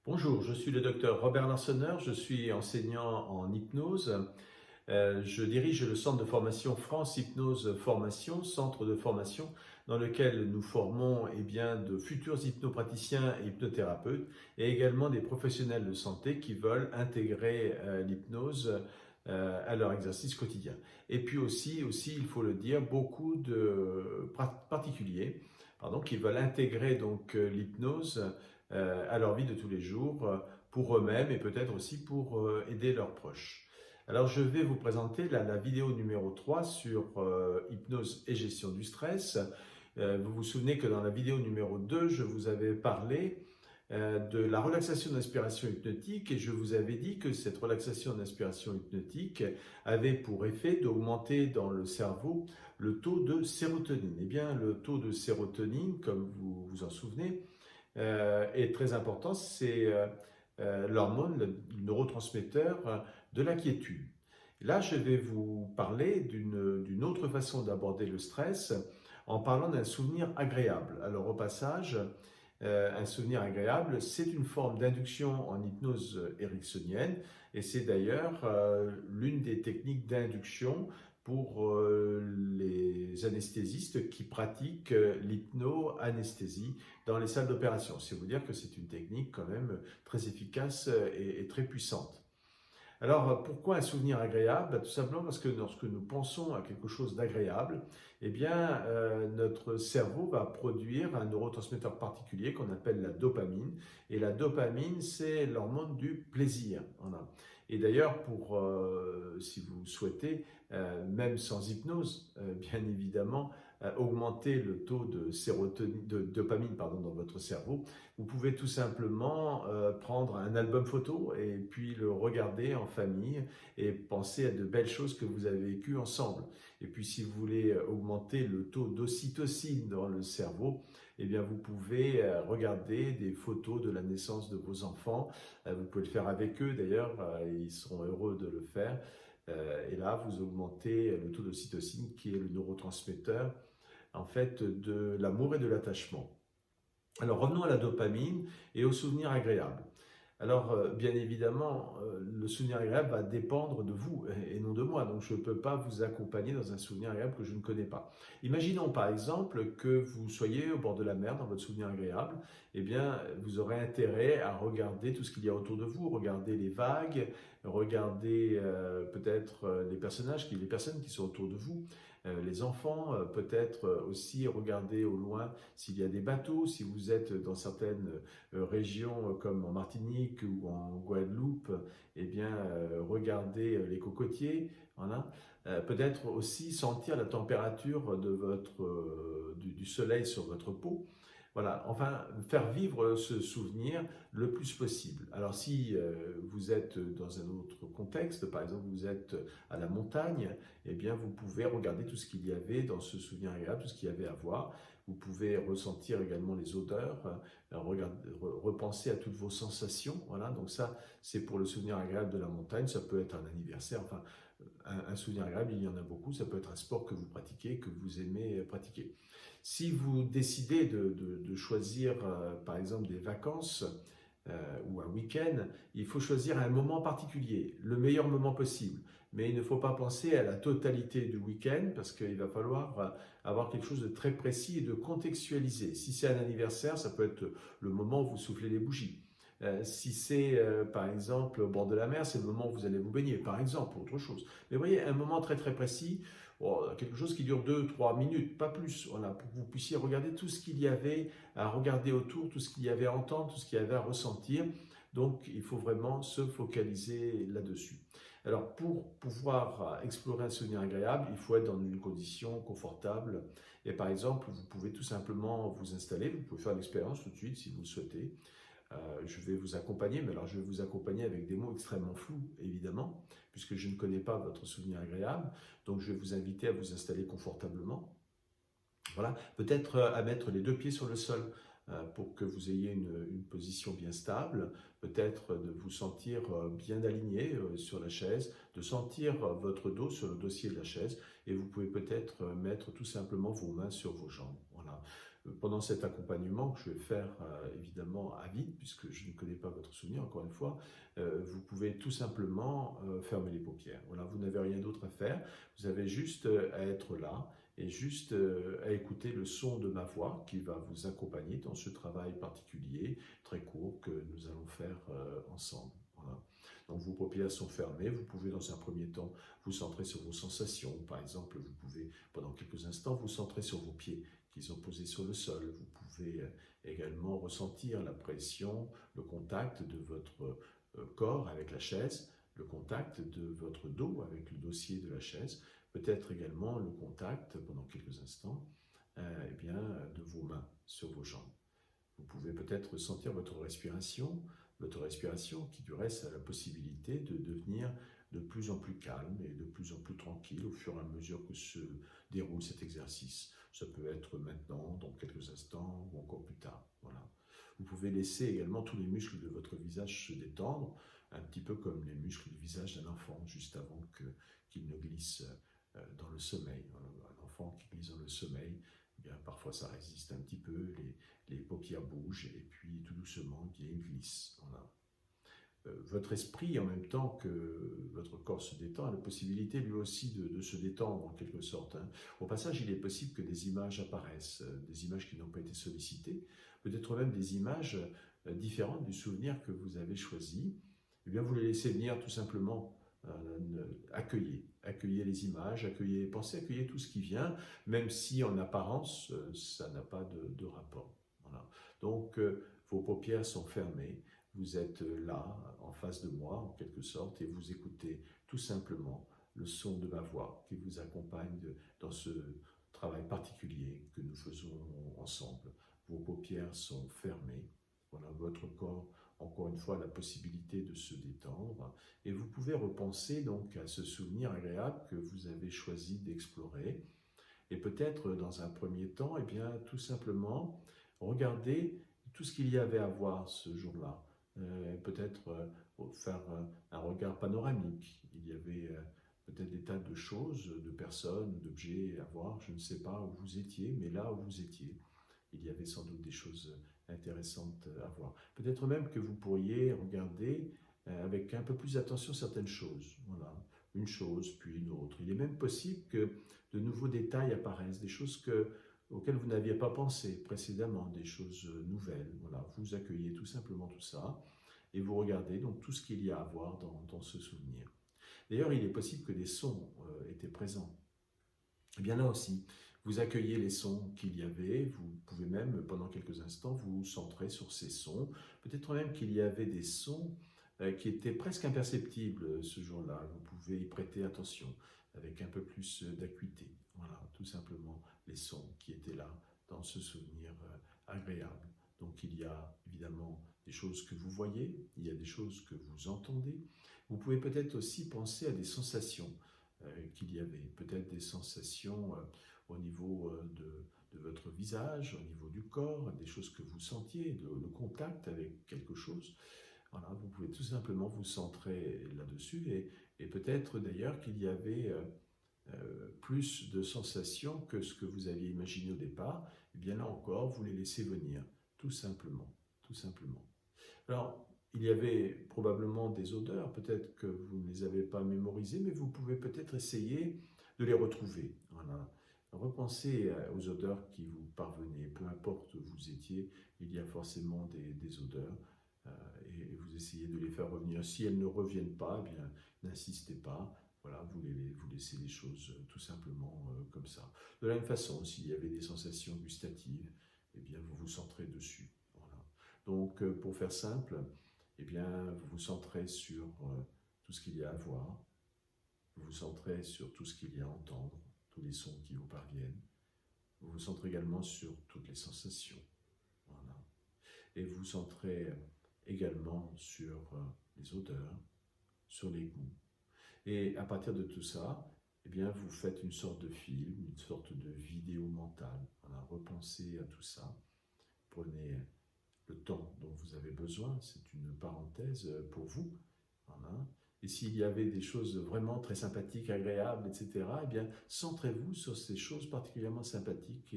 Bonjour, je suis le docteur Robert Lansonneur, je suis enseignant en hypnose. Je dirige le centre de formation France Hypnose Formation, centre de formation dans lequel nous formons de futurs hypnopraticiens et hypnothérapeutes et également des professionnels de santé qui veulent intégrer l'hypnose à leur exercice quotidien. Et puis aussi, il faut le dire, beaucoup de particuliers qui veulent intégrer l'hypnose à leur vie de tous les jours pour eux-mêmes et peut-être aussi pour aider leurs proches. Alors je vais vous présenter la vidéo numéro 3 sur hypnose et gestion du stress. Vous vous souvenez que dans la vidéo numéro 2, je vous avais parlé de la relaxation d'inspiration hypnotique et je vous avais dit que cette relaxation d'inspiration hypnotique avait pour effet d'augmenter dans le cerveau le taux de sérotonine. Eh bien, le taux de sérotonine, comme vous vous en souvenez, est très important. C'est l'hormone, le neurotransmetteur de la quiétude. Là, je vais vous parler d'une autre façon d'aborder le stress en parlant d'un souvenir agréable. Alors au passage, un souvenir agréable, c'est une forme d'induction en hypnose ericksonienne et c'est d'ailleurs l'une des techniques d'induction pour les anesthésistes qui pratiquent l'hypno-anesthésie dans les salles d'opération. C'est vous dire que c'est une technique quand même très efficace et très puissante. Alors, pourquoi un souvenir agréable? Tout simplement parce que lorsque nous pensons à quelque chose d'agréable, notre cerveau va produire un neurotransmetteur particulier qu'on appelle la dopamine. Et la dopamine, c'est l'hormone du plaisir. Voilà. Et d'ailleurs, si vous souhaitez, même sans hypnose, bien évidemment, augmenter le taux de dopamine dans votre cerveau, vous pouvez tout simplement prendre un album photo et puis le regarder en famille et penser à de belles choses que vous avez vécues ensemble. Et puis si vous voulez augmenter le taux d'ocytocine dans le cerveau, vous pouvez regarder des photos de la naissance de vos enfants. Vous pouvez le faire avec eux d'ailleurs, ils seront heureux de le faire. Et là, vous augmentez le taux d'ocytocine qui est le neurotransmetteur en fait de l'amour et de l'attachement. Alors revenons à la dopamine et aux souvenirs agréables. Alors bien évidemment, le souvenir agréable va dépendre de vous et non de moi, donc je ne peux pas vous accompagner dans un souvenir agréable que je ne connais pas. Imaginons par exemple que vous soyez au bord de la mer dans votre souvenir agréable, vous aurez intérêt à regarder tout ce qu'il y a autour de vous, regarder les vagues, regarder peut-être les personnes qui sont autour de vous, les enfants, peut-être aussi regarder au loin s'il y a des bateaux, si vous êtes dans certaines régions comme en Martinique ou en Guadeloupe, regardez les cocotiers, voilà. Peut-être aussi sentir la température du soleil sur votre peau. Voilà, enfin, faire vivre ce souvenir le plus possible. Alors si vous êtes dans un autre contexte, par exemple vous êtes à la montagne, vous pouvez regarder tout ce qu'il y avait dans ce souvenir agréable, tout ce qu'il y avait à voir. Vous pouvez ressentir également les odeurs, repenser à toutes vos sensations. Voilà, donc ça, c'est pour le souvenir agréable de la montagne. Ça peut être un anniversaire, enfin, un souvenir agréable, il y en a beaucoup. Ça peut être un sport que vous pratiquez, que vous aimez pratiquer. Si vous décidez de choisir, par exemple, des vacances ou un week-end, il faut choisir un moment particulier, le meilleur moment possible. Mais il ne faut pas penser à la totalité du week-end parce qu'il va falloir avoir quelque chose de très précis et de contextualisé. Si c'est un anniversaire, ça peut être le moment où vous soufflez les bougies. Si c'est par exemple au bord de la mer, c'est le moment où vous allez vous baigner, par exemple, autre chose. Mais vous voyez, un moment très très précis, quelque chose qui dure 2-3 minutes, pas plus, voilà, pour que vous puissiez regarder tout ce qu'il y avait à regarder autour, tout ce qu'il y avait à entendre, tout ce qu'il y avait à ressentir. Donc, il faut vraiment se focaliser là-dessus. Alors, pour pouvoir explorer un souvenir agréable, il faut être dans une condition confortable. Et par exemple, vous pouvez tout simplement vous installer, vous pouvez faire l'expérience tout de suite si vous le souhaitez. Je vais vous accompagner, mais alors je vais vous accompagner avec des mots extrêmement flous, évidemment, puisque je ne connais pas votre souvenir agréable. Donc je vais vous inviter à vous installer confortablement. Voilà, peut-être à mettre les deux pieds sur le sol pour que vous ayez une position bien stable, peut-être de vous sentir bien aligné sur la chaise, de sentir votre dos sur le dossier de la chaise, et vous pouvez peut-être mettre tout simplement vos mains sur vos jambes. Voilà. Pendant cet accompagnement que je vais faire évidemment à vide, puisque je ne connais pas votre souvenir, encore une fois, vous pouvez tout simplement fermer les paupières. Voilà, vous n'avez rien d'autre à faire, vous avez juste à être là et juste à écouter le son de ma voix qui va vous accompagner dans ce travail particulier, très court, que nous allons faire ensemble. Voilà. Donc vos paupières sont fermées, vous pouvez dans un premier temps vous centrer sur vos sensations. Par exemple, vous pouvez pendant quelques instants vous centrer sur vos pieds qui sont posés sur le sol. Vous pouvez également ressentir la pression, le contact de votre corps avec la chaise, le contact de votre dos avec le dossier de la chaise, peut-être également le contact pendant quelques instants eh bien, de vos mains sur vos jambes. Vous pouvez peut-être sentir votre respiration qui du reste a la possibilité de devenir de plus en plus calme et de plus en plus tranquille au fur et à mesure que se déroule cet exercice. Ça peut être maintenant, dans quelques instants ou encore plus tard. Voilà. Vous pouvez laisser également tous les muscles de votre visage se détendre, un petit peu comme les muscles du visage d'un enfant, juste avant qu'il ne glisse dans le sommeil. Un enfant qui glisse dans le sommeil, eh bien, parfois ça résiste un petit peu, les paupières bougent et puis tout doucement, eh bien, il glisse. Voilà. Votre esprit, en même temps que votre corps se détend, a la possibilité lui aussi de se détendre en quelque sorte. Hein. Au passage, il est possible que des images apparaissent, des images qui n'ont pas été sollicitées, peut-être même des images différentes du souvenir que vous avez choisi. Eh bien, vous les laissez venir tout simplement. Accueillez les images, pensez accueillez tout ce qui vient, même si en apparence, ça n'a pas de rapport. Voilà. Donc, vos paupières sont fermées. Vous êtes là, en face de moi, en quelque sorte, et vous écoutez tout simplement le son de ma voix qui vous accompagne dans ce travail particulier que nous faisons ensemble. Vos paupières sont fermées. Voilà, votre corps, encore une fois, a la possibilité de se détendre. Et vous pouvez repenser donc à ce souvenir agréable que vous avez choisi d'explorer. Et peut-être, dans un premier temps, eh bien, tout simplement, regarder tout ce qu'il y avait à voir ce jour-là. Peut-être faire un regard panoramique. Il y avait peut-être des tas de choses, de personnes, d'objets à voir. Je ne sais pas où vous étiez, mais là où vous étiez, il y avait sans doute des choses intéressantes à voir. Peut-être même que vous pourriez regarder avec un peu plus d'attention certaines choses. Voilà, une chose, puis une autre. Il est même possible que de nouveaux détails apparaissent, des choses auxquelles vous n'aviez pas pensé précédemment, des choses nouvelles. Voilà, vous accueillez tout simplement tout ça et vous regardez donc tout ce qu'il y a à voir dans ce souvenir. D'ailleurs, il est possible que des sons étaient présents. Et bien là aussi, vous accueillez les sons qu'il y avait, vous pouvez même pendant quelques instants vous centrer sur ces sons. Peut-être même qu'il y avait des sons qui étaient presque imperceptibles ce jour-là. Vous pouvez y prêter attention avec un peu plus d'acuité. Voilà, tout simplement les sons qui étaient là dans ce souvenir agréable. Donc il y a évidemment des choses que vous voyez, il y a des choses que vous entendez. Vous pouvez peut-être aussi penser à des sensations qu'il y avait, peut-être des sensations au niveau de votre visage, au niveau du corps, des choses que vous sentiez, le contact avec quelque chose. Voilà, vous pouvez tout simplement vous centrer là-dessus et peut-être d'ailleurs qu'il y avait plus de sensations que ce que vous aviez imaginé au départ. Et bien là encore, vous les laissez venir, tout simplement, tout simplement. Alors, il y avait probablement des odeurs, peut-être que vous ne les avez pas mémorisées, mais vous pouvez peut-être essayer de les retrouver. Voilà. Repensez aux odeurs qui vous parvenaient, peu importe où vous étiez, il y a forcément des odeurs et vous essayez de les faire revenir. Si elles ne reviennent pas, eh bien, n'insistez pas. Voilà, vous laissez les choses tout simplement comme ça. De la même façon, s'il y avait des sensations gustatives, eh bien, vous vous centrez dessus. Voilà. Donc, pour faire simple, eh bien, vous vous centrez sur tout ce qu'il y a à voir, vous vous centrez sur tout ce qu'il y a à entendre, tous les sons qui vous parviennent, vous vous centrez également sur toutes les sensations, voilà. Et vous vous centrez également sur les odeurs, sur les goûts. Et à partir de tout ça, eh bien, vous faites une sorte de film, une sorte de vidéo mentale. Voilà, repensez à tout ça, prenez le temps dont vous avez besoin, c'est une parenthèse pour vous. Voilà. Et s'il y avait des choses vraiment très sympathiques, agréables, etc., eh bien, centrez-vous sur ces choses particulièrement sympathiques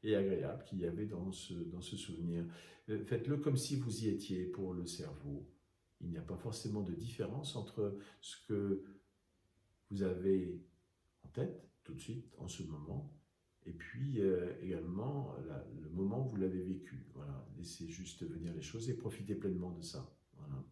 et agréable qu'il y avait dans ce souvenir. Faites-le comme si vous y étiez pour le cerveau. Il n'y a pas forcément de différence entre ce que vous avez en tête tout de suite, en ce moment, et puis également le moment où vous l'avez vécu. Voilà. Laissez juste venir les choses et profitez pleinement de ça. Voilà.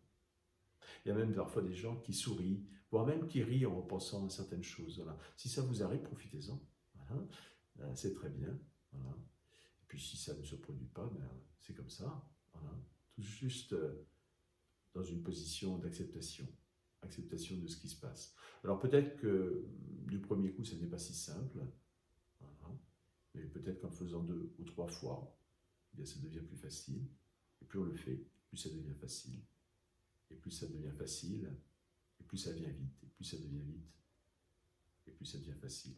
Il y a même parfois des gens qui sourient, voire même qui rient en repensant à certaines choses. Voilà. Si ça vous arrive, profitez-en. Voilà. C'est très bien. Voilà. Et puis si ça ne se produit pas, ben, c'est comme ça. Voilà. Tout juste dans une position d'acceptation. Acceptation de ce qui se passe. Alors peut-être que du premier coup, ce n'est pas si simple. Voilà. Mais peut-être qu'en faisant 2 ou 3 fois, eh bien, ça devient plus facile. Et plus on le fait, plus ça devient facile. Et plus ça devient facile, et plus ça vient vite, et plus ça devient vite, et plus ça devient facile.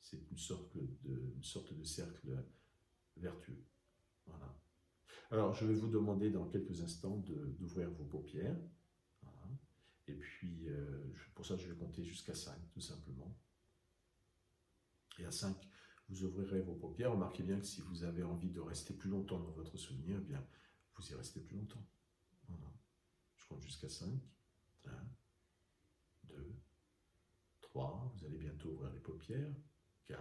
C'est une sorte de cercle vertueux. Voilà. Alors, je vais vous demander dans quelques instants d'ouvrir vos paupières. Voilà. Et puis, pour ça, je vais compter jusqu'à 5, tout simplement. Et à 5, vous ouvrirez vos paupières. Remarquez bien que si vous avez envie de rester plus longtemps dans votre souvenir, eh bien, vous y restez plus longtemps. Voilà. Je compte jusqu'à 5. 1, 2, 3. Vous allez bientôt ouvrir les paupières. 4.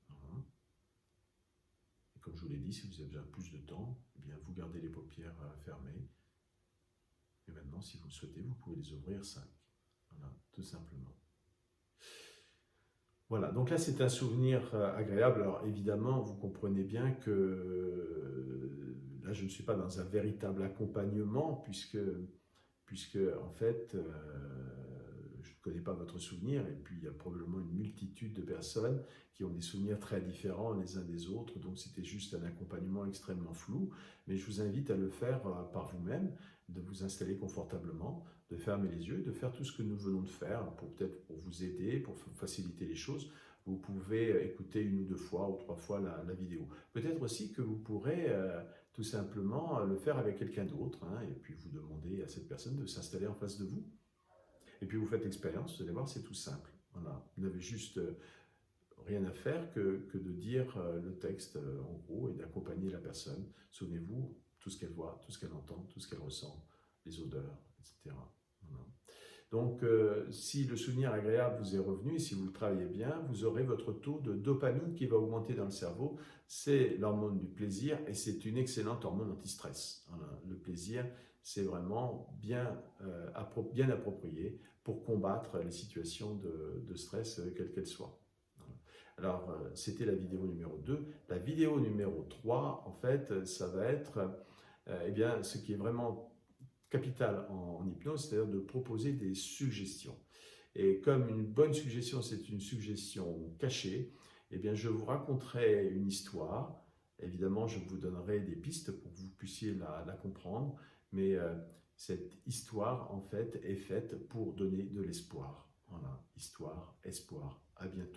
Voilà. Et comme je vous l'ai dit, si vous avez besoin de plus de temps, eh bien, vous gardez les paupières fermées. Et maintenant, si vous le souhaitez, vous pouvez les ouvrir 5. Voilà, tout simplement. Voilà, donc là c'est un souvenir agréable. Alors évidemment, vous comprenez bien que là je ne suis pas dans un véritable accompagnement puisque en fait je ne connais pas votre souvenir et puis il y a probablement une multitude de personnes qui ont des souvenirs très différents les uns des autres, donc c'était juste un accompagnement extrêmement flou, mais je vous invite à le faire par vous-même, de vous installer confortablement, de fermer les yeux, de faire tout ce que nous venons de faire, peut-être pour vous aider, pour faciliter les choses. Vous pouvez écouter 1 ou 2 fois ou 3 fois la vidéo. Peut-être aussi que vous pourrez tout simplement le faire avec quelqu'un d'autre, hein, et puis vous demandez à cette personne de s'installer en face de vous. Et puis vous faites l'expérience, vous allez voir, c'est tout simple. Voilà. Vous n'avez juste rien à faire que de dire le texte en gros et d'accompagner la personne. Souvenez-vous, tout ce qu'elle voit, tout ce qu'elle entend, tout ce qu'elle ressent, les odeurs, etc. Voilà. Donc, si le souvenir agréable vous est revenu, et si vous le travaillez bien, vous aurez votre taux de dopamine qui va augmenter dans le cerveau. C'est l'hormone du plaisir et c'est une excellente hormone anti-stress. Voilà. Le plaisir, c'est vraiment bien approprié pour combattre les situations de stress, quelles qu'elles soient. Alors, c'était la vidéo numéro 2. La vidéo numéro 3, en fait, ça va être eh bien, ce qui est vraiment capital en hypnose, c'est-à-dire de proposer des suggestions. Et comme une bonne suggestion, c'est une suggestion cachée, eh bien, je vous raconterai une histoire. Évidemment, je vous donnerai des pistes pour que vous puissiez la comprendre, mais cette histoire, en fait, est faite pour donner de l'espoir. Voilà, histoire, espoir. À bientôt.